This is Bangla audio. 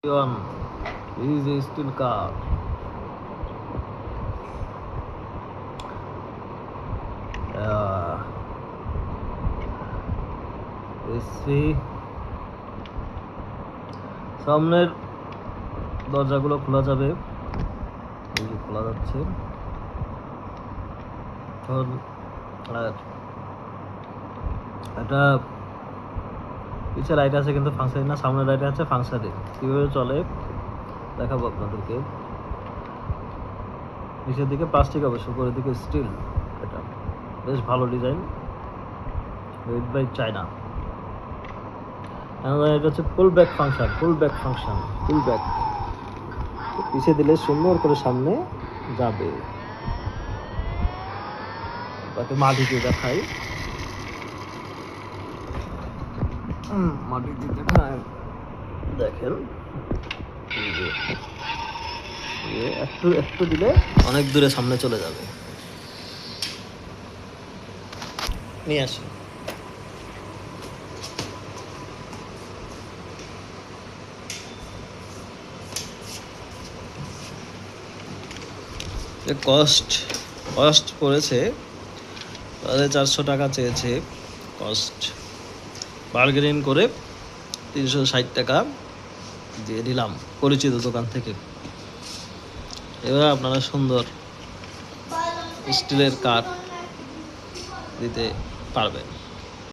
is a steel car. AC সামনের দরজাগুলো খোলা যাবে, এই যে খোলা যাচ্ছে। আর এটা পিছের লাইট আছে কিন্তু ফাংশন না, সামনের লাইট আছে ফাংশনে। কীভাবে চলে দেখাবো আপনাদেরকে। নিচের দিকে প্লাস্টিক, অবশ্য উপরের দিকে স্টিল। এটা বেশ ভালো ডিজাইন, মেড বাই চায়না। এটা হচ্ছে full back function, full back. পিছিয়ে দিলে সুন্দর করে সামনে যাবে। তাকে মাটিতে দেখাই, দেখেন একটু দিলে অনেক দূরে সামনে চলে যাবে। নিয়ে আসি। কস্ট পড়েছে 450 টাকা চেয়েছে কস্ট, বার্গেনিং করে 360 টাকা দিয়ে দিলাম পরিচিত দোকান থেকে। এবার আপনারা সুন্দর স্টিলের কাঠ দিতে পারবেন।